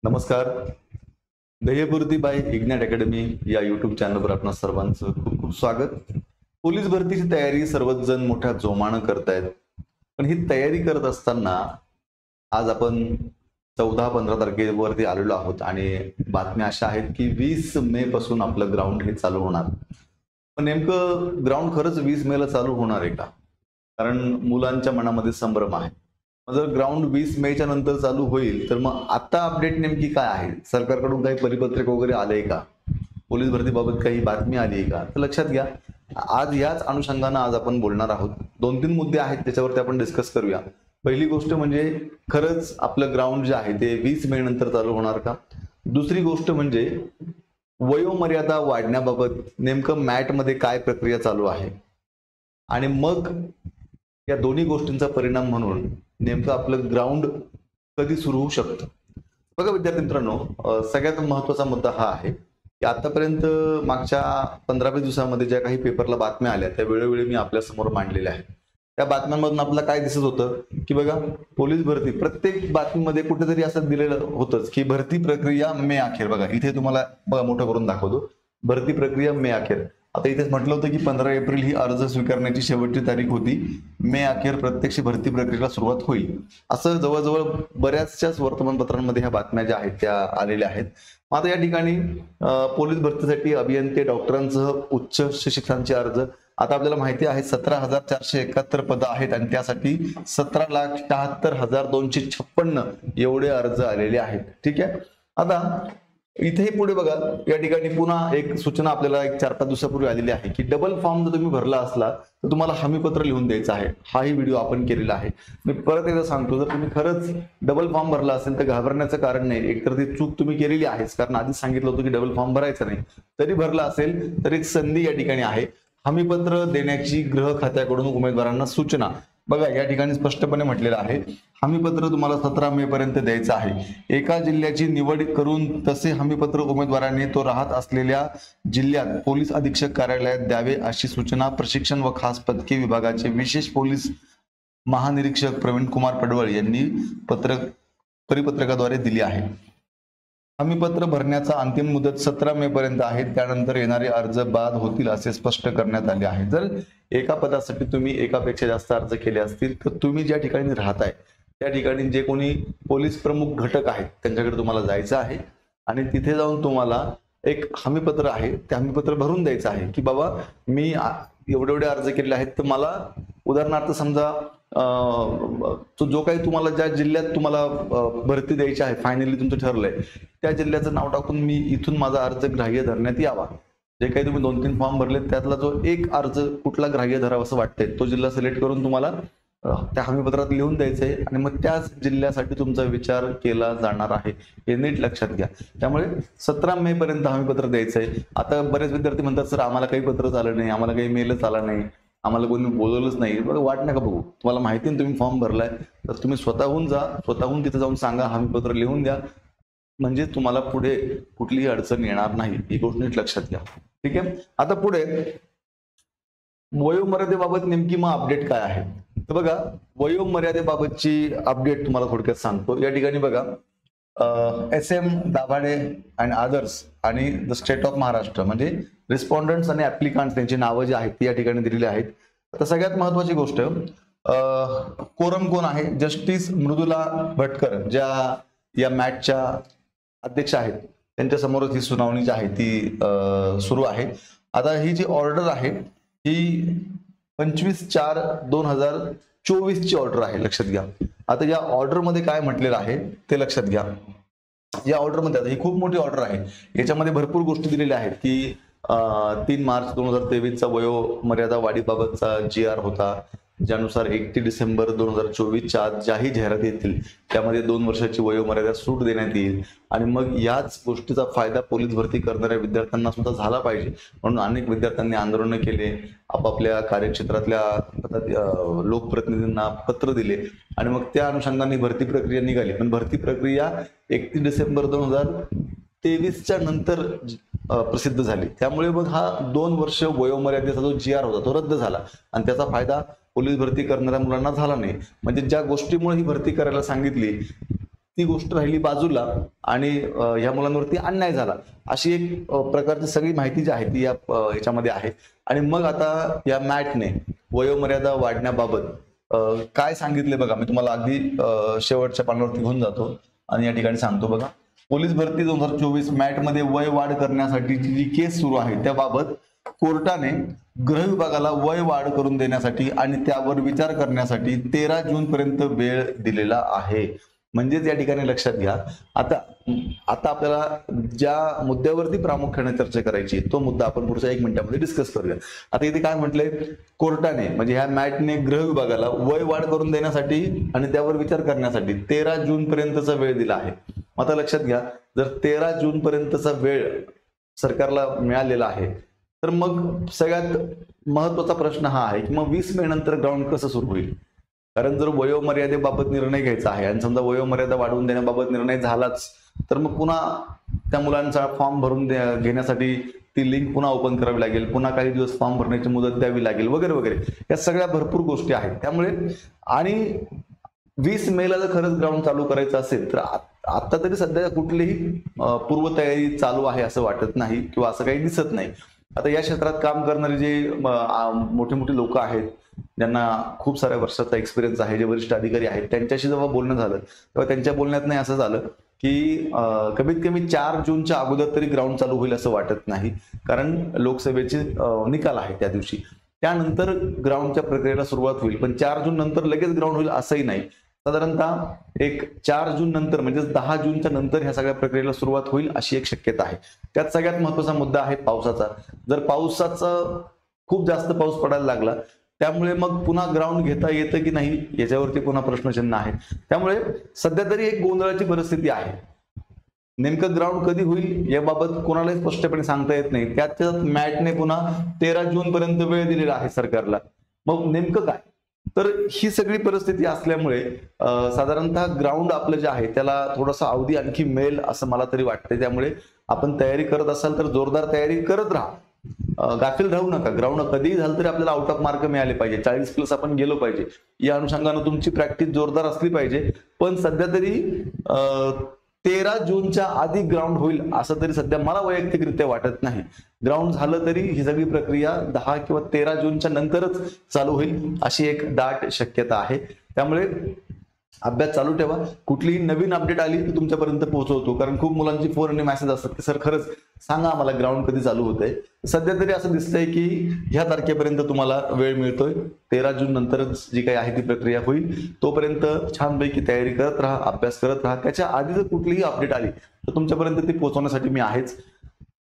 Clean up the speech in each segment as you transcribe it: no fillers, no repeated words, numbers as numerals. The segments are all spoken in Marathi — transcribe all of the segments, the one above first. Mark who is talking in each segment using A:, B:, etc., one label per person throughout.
A: नमस्कार. ध्येयपूर्ती बाय इग्नाइट अकॅडमी या यूट्यूब चॅनलवर आपणा सर्वांचं खूप खूप स्वागत. पोलीस भरतीची तयारी सर्वच जण मोठ्या जोमानं करतायत, पण ही तयारी करत असताना आज आपण 14-15 तारखेवरती आलेलो आहोत आणि बातम्या अशा आहेत की 20 मे पासून आपलं ग्राउंड हे चालू होणार. पण नेमकं ग्राउंड खरंच 20 मे ला चालू होणार आहे का? कारण मुलांच्या मनामध्ये संभ्रम आहे. जर ग्राउंड 20 मेच्या नंतर चालू होईल तर मग आता अपडेट नेमकी काय आहे? सरकारकडून काही परिपत्रक वगैरे आलंय का? पोलीस भरतीबाबत काही बातमी आली आहे का? तर लक्षात घ्या, आज याच अनुषंगानं आज आपण बोलणार आहोत. 2-3 मुद्दे आहेत त्याच्यावरती आपण डिस्कस करूया. पहिली गोष्ट म्हणजे खरंच आपलं ग्राउंड जे आहे ते 20 मे नंतर चालू होणार का? दुसरी गोष्ट म्हणजे वयोमर्यादा वाढण्याबाबत नेमकं मॅटमध्ये काय प्रक्रिया चालू आहे? आणि मग या दोन्ही गोष्टींचा परिणाम म्हणून नेमकं आपलं ग्राउंड कधी सुरू होऊ शकतं? बघा विद्यार्थी मित्रांनो, सगळ्यात महत्वाचा मुद्दा हा आहे की आतापर्यंत मागच्या 15-20 दिवसामध्ये ज्या काही पेपरला बातम्या आल्या त्या वेळोवेळी मी आपल्या समोर मांडलेल्या आहेत. त्या बातम्यांमधून आपल्याला काय दिसत होतं की बघा, पोलीस भरती प्रत्येक बातमीमध्ये कुठेतरी असं दिलेलं होतंच की भरती प्रक्रिया मे अखेर. बघा इथे तुम्हाला बघा मोठं करून दाखवतो, भरती प्रक्रिया मे अखेर. आता इथेच म्हटलं होतं की 15 एप्रिल ही अर्ज स्वीकारण्याची शेवटची तारीख होती. मे अखेर प्रत्यक्ष भरती प्रक्रियेला सुरुवात होईल, असं जवळजवळ बऱ्याचशाच वर्तमानपत्रांमध्ये ह्या बातम्या ज्या आहेत त्या आलेल्या आहेत. आता या ठिकाणी पोलीस भरतीसाठी अभियंते डॉक्टरांसह उच्च शिक्षकांचे अर्ज आता आपल्याला माहिती आहे 17,471 पदं आहेत आणि त्यासाठी 17,76,256 एवढे अर्ज आलेले आहेत. ठीक आहे. आता इथे पुढे बघा, या ठिकाणी पुन्हा एक सूचना आपल्याला एक 4-5 दिवसापूर्वी आलेली आहे की डबल फॉर्म जर तुम्ही भरला असला तर तुम्हाला हमीपत्र लिहून द्यायचं आहे. हाही व्हिडिओ आपण केलेला आहे. मी परत एकदा सांगतो, जर तुम्ही खरंच डबल फॉर्म भरला असेल तर घाबरण्याचं कारण नाही. एकतर ती चूक तुम्ही केलेली आहेच, कारण आधीच सांगितलं होतं की डबल फॉर्म भरायचा नाही. तरी भरला असेल तर एक संधी या ठिकाणी आहे. हमीपत्र देण्याची गृह खात्याकडून उमेदवारांना सूचना. बघा या ठिकाणी स्पष्टपणे म्हटलेलं आहे, हमीपत्र तुम्हाला 17 मे पर्यंत द्यायचं आहे. एका जिल्ह्याची निवड करून तसे हमीपत्र उमेदवारांनी तो राहत असलेल्या जिल्ह्यात पोलीस अधीक्षक कार्यालयात द्यावे अशी सूचना प्रशिक्षण व खास पदके विभागाचे विशेष पोलीस महानिरीक्षक प्रवीण कुमार पडवळ यांनी परिपत्रकाद्वारे दिली आहे. हमीपत्र भरण्याचा अंतिम मुदत 17 मे पर्यंत आहे. त्यानंतर येणारे अर्ज बाद होतील असे स्पष्ट करण्यात आले आहे. जर एका पदासाठी तुम्ही एकापेक्षा जास्त अर्ज केले असतील तर तुम्ही ज्या ठिकाणी राहताय त्या ठिकाणी जे कोणी पोलीस प्रमुख घटक आहेत त्यांच्याकडे तुम्हाला जायचं आहे आणि तिथे जाऊन तुम्हाला एक हमीपत्र आहे ते हमीपत्र भरून द्यायचं आहे की बाबा मी एवढे अर्ज केले आहेत, तर मला उदाहरणार्थ समजा तो जो काही तुम्हाला ज्या जिल्ह्यात तुम्हाला भरती द्यायची आहे फायनली तुमचं ठरलंय त्या जिल्ह्याचं नाव टाकून मी इथून माझा अर्ज ग्राह्य धरण्यात यावा. जे काही तुम्ही 2-3 फॉर्म भरले त्यातला जो एक अर्ज कुठला ग्राह्य धरावा असं वाटतंय तो जिल्हा सिलेक्ट करून तुम्हाला त्या हमीपत्रात लिहून द्यायचंय आणि मग त्याच जिल्ह्यासाठी तुमचा विचार केला जाणार आहे, हे नीट लक्षात घ्या. त्यामुळे 17 मे पर्यंत हमीपत्र द्यायचंय. आता बरेच विद्यार्थी म्हणतात सर आम्हाला काही पत्रच आलं नाही, आम्हाला काही मेलच आला नाही, आम्हाला कोणी बोलवलंच नाही. बरं वाट नका बघू, तुम्हाला माहिती आहे तुम्ही फॉर्म भरलाय तर तुम्ही स्वतःहून जा, स्वतःहून तिथे जाऊन सांगा, हमीपत्र लिहून द्या, म्हणजे तुम्हाला पुढे कुठलीही अडचण येणार नाही. ही गोष्ट नीट लक्षात घ्या. ठीक आहे. आता पुढे वयोमर्यादेबाबत नेमकी मग अपडेट काय आहे? तर बघा, वयोमर्यादेबाबतची अपडेट तुम्हाला थोडक्यात सांगतो. या ठिकाणी बघा, SM दाभाडे अँड अदर्स आणि द स्टेट ऑफ महाराष्ट्र म्हणजे रिस्पॉन्डंट्स आणि ऍप्लिकंट्स त्यांची नावं जी आहेत ती या ठिकाणी दिलेली आहेत. आता सगळ्यात महत्वाची गोष्ट, कोरम कोण आहे? जस्टिस मृदुला भटकर ज्या या मॅटच्या अध्यक्ष आहेत त्यांच्या समोरच ही सुनावणी जी आहे ती सुरू आहे. आता ही जी ऑर्डर आहे ही 25/4/2024 ची ऑर्डर आहे, लक्षात घ्या. आता या ऑर्डर मध्ये काय म्हटलेलं आहे ते लक्षात घ्या. या ऑर्डर मध्ये आता ही खूप मोठी ऑर्डर आहे, याच्यामध्ये भरपूर गोष्टी दिलेल्या आहेत की 3 मार्च 2023 चा वयोमर्यादा वाढीबाबतचा GR होता, ज्यानुसार 31 डिसेंबर 2024च्या आत ज्याही जाहिराती येतील त्यामध्ये 2 वर्षाची वयोमर्यादा सूट देण्यात येईल आणि मग याच गोष्टीचा फायदा पोलीस भरती करणाऱ्या विद्यार्थ्यांना सुद्धा झाला पाहिजे म्हणून अनेक विद्यार्थ्यांनी आंदोलनं केले, आपापल्या कार्यक्षेत्रातल्या लोकप्रतिनिधींना पत्र दिले आणि मग त्या अनुषंगाने भरती प्रक्रिया निघाली. पण भरती प्रक्रिया 31 डिसेंबर 2023च्या नंतर प्रसिद्ध झाली. त्यामुळे मग हा 2 वर्ष वयोमर्यादेचा जो GR होता तो रद्द झाला आणि त्याचा फायदा पोलीस भरती करणाऱ्या मुलांना झाला नाही. म्हणजे ज्या गोष्टीमुळे ही भरती करायला सांगितली ती गोष्ट राहिली बाजूला आणि ह्या मुलांवरती अन्याय झाला, अशी एक प्रकारची सगळी माहिती जी आहे ती याच्यामध्ये आहे. आणि मग आता या मॅटने वयोमर्यादा वाढण्याबाबत काय सांगितले बघा. मी तुम्हाला अगदी शेवटच्या पानावरती घेऊन जातो आणि या ठिकाणी सांगतो बघा. पोलीस भरती 2024 मॅटमध्ये वय वाढ करण्यासाठीची जी केस सुरू आहे त्याबाबत कोर्टाने गृह विभागाला वय वाढ करून देण्यासाठी आणि त्यावर विचार करण्यासाठी 13 जून पर्यंत वेळ दिलेला आहे. म्हणजेच या ठिकाणी लक्षात घ्या, आता आपल्याला ज्या मुद्द्यावरती प्रामुख्याने चर्चा करायची तो मुद्दा आपण पुढच्या 1 मिनिटामध्ये डिस्कस करूया. आता इथे काय म्हटलंय, कोर्टाने म्हणजे ह्या मॅटने गृह विभागाला वय वाढ करून देण्यासाठी आणि त्यावर विचार करण्यासाठी 13 जून पर्यंतचा वेळ दिला आहे. आता लक्षात घ्या, जर 13 जून पर्यंतचा वेळ सरकारला मिळालेला आहे तर मग सगळ्यात महत्वाचा प्रश्न हा आहे की मग 20 मे नंतर ग्राउंड कसं सुरू होईल. कारण जर वयोमर्यादेबाबत निर्णय घ्यायचा आहे आणि समजा वयोमर्यादा वाढवून देण्याबाबत निर्णय झालाच तर मग पुन्हा त्या मुलांचा फॉर्म भरून घेण्यासाठी ती लिंक पुन्हा ओपन करावी लागेल, पुन्हा काही दिवस फॉर्म भरण्याची मुदत द्यावी लागेल वगैरे वगैरे. या सगळ्या भरपूर गोष्टी आहेत. त्यामुळे आणि 20 मेला जर खरंच ग्राउंड चालू करायचं असेल तर आता तरी सध्या कुठलीही पूर्वतयारी चालू आहे असं वाटत नाही किंवा असं काही दिसत नाही. आता या क्षेत्रात काम करणारे जे मोठे मोठे लोक आहेत, ज्यांना खूप साऱ्या वर्षाचा एक्सपिरियन्स आहे, जे वरिष्ठ अधिकारी आहेत, त्यांच्याशी जेव्हा बोलणं झालं तेव्हा त्यांच्या बोलण्यात नाही असं झालं की कमीत कमी 4 जूनच्या अगोदर तरी ग्राउंड चालू होईल असं वाटत नाही. कारण लोकसभेचे निकाल आहे त्या दिवशी, त्यानंतर ग्राउंडच्या प्रक्रियेला सुरुवात होईल. पण 4 जून नंतर लगेच ग्राउंड होईल असंही नाही. साधारणतः एक 4 जून नंतर म्हणजे 10 जूनच्या नंतर ह्या सगळ्या प्रक्रियेला सुरुवात होईल अशी एक शक्यता आहे. त्यात सगळ्यात महत्वाचा मुद्दा आहे पावसाचा. जर पावसाचा खूप जास्त पाऊस पडायला लागला त्यामुळे मग पुन्हा ग्राउंड घेता येतं की नाही याच्यावरती पुन्हा प्रश्नचिन्ह आहे. त्यामुळे सध्या तरी एक गोंधळाची परिस्थिती आहे. नेमकं ग्राउंड कधी होईल याबाबत कोणालाही स्पष्टपणे सांगता येत नाही. त्याच्यात मॅटने पुन्हा 13 जून पर्यंत वेळ दिलेला आहे सरकारला. मग नेमकं काय, तर ही सगळी परिस्थिती असल्यामुळे साधारणतः ग्राउंड आपलं जे आहे त्याला थोडासा अवधी आणखी मिळेल असं मला तरी वाटतंय. त्यामुळे आपण तयारी करत असाल तर जोरदार तयारी करत राहा, गाफील राहू नका. ग्राउंड कधीही झालं तरी आपल्याला आउट ऑफ मार्क मिळाले पाहिजे, 40+ आपण गेलो पाहिजे. या अनुषंगाने तुमची प्रॅक्टिस जोरदार असली पाहिजे. पण सध्या तरी 13 जूनच्या आधी ग्राउंड होईल असं तरी सध्या मला वैयक्तिकरित्या वाटत नाही. ग्राउंड झालं तरी ही सगळी प्रक्रिया 10 किंवा 13 जूनच्या नंतरच चालू होईल अशी एक दाट शक्यता आहे. त्यामुळे अभ्यास चालू ठेवा. कुठलीही नवीन अपडेट आली की तुमच्यापर्यंत पोहोचवतो. कारण खूप मुलांची फोन आणि मेसेज असतात की सर खरंच सांगा आम्हाला ग्राउंड कधी चालू होतंय. सध्या तरी असं दिसतंय की ह्या तारखेपर्यंत तुम्हाला वेळ मिळतोय. 13 जून नंतरच जी काही आहे ती प्रक्रिया होईल. तोपर्यंत छानपैकी तयारी करत राहा, अभ्यास करत राहा. त्याच्या आधी जर कुठलीही अपडेट आली तर तुमच्यापर्यंत ती पोहोचवण्यासाठी मी आहेच.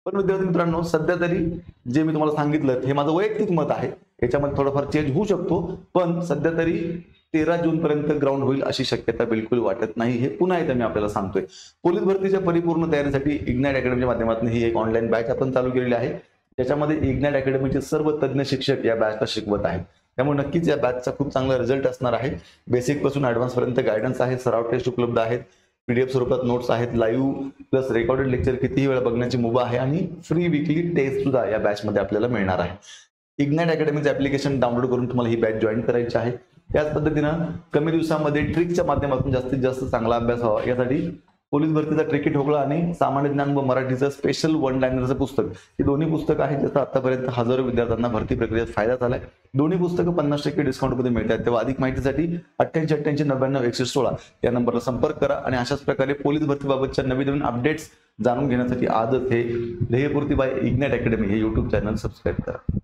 A: पण विद्यार्थी मित्रांनो, सध्या तरी जे मी तुम्हाला सांगितलं हे माझं वैयक्तिक मत आहे. याच्यामध्ये थोडाफार चेंज होऊ शकतो, पण सध्या तरी 13 जून पर्यंत ग्राउंड होईल अशी शक्यता बिलकुल वाटत नाही. हे पुन्हा एकदा मी आपल्याला सांगतोय. पोलीस भरतीच्या परिपूर्ण तयारीसाठी इग्नाइट अकॅडमीच्या माध्यमातून ही एक ऑनलाईन बॅच आपण चालू केलेली आहे. त्याच्यामध्ये इग्नाइट अकॅडमीचे सर्व तज्ञ शिक्षक या बॅचला शिकवत आहेत. त्यामुळे नक्कीच या बॅचचा खूप चांगला रिझल्ट असणार आहे. बेसिक पासून ऍडव्हान्स पर्यंत गायडन्स आहे, सराव टेस्ट उपलब्ध आहेत, PDF स्वरूपात नोट्स आहेत, लाईव्ह प्लस रेकॉर्डेड लेक्चर कितीही वेळा बघण्याची मुभा आहे आणि फ्री वीकली टेस्ट सुद्धा या बॅच मध्ये आपल्याला मिळणार आहे. इग्नाइट अकॅडमीचं ऍप्लिकेशन डाउनलोड करून तुम्हाला ही बॅच जॉईन करायची आहे. त्याच पद्धतीनं कमी दिवसामध्ये ट्रिकच्या माध्यमातून जास्तीत जास्त चांगला अभ्यास व्हावा यासाठी पोलीस भरतीचा ट्रिकी ठोकळा आणि सामान्य ज्ञान व मराठीचं स्पेशल 1 लाइनरचं पुस्तक, ही दोन्ही पुस्तकं आहेत ज्याचा आतापर्यंत हजारो विद्यार्थ्यांना भरती प्रक्रियेत फायदा झालाय. दोन्ही पुस्तकं 50% डिस्काउंटमध्ये मिळतात. तेव्हा अधिक माहितीसाठी 888899 या नंबरला संपर्क करा आणि अशाच प्रकारे पोलीस भरतीबाबतच्या नवीन अपडेट्स जाणून घेण्यासाठी आजच हे ध्येयपूर्ती बाय इग्नाइट अकॅडमी हे YouTube चॅनल सबस्क्राईब करा.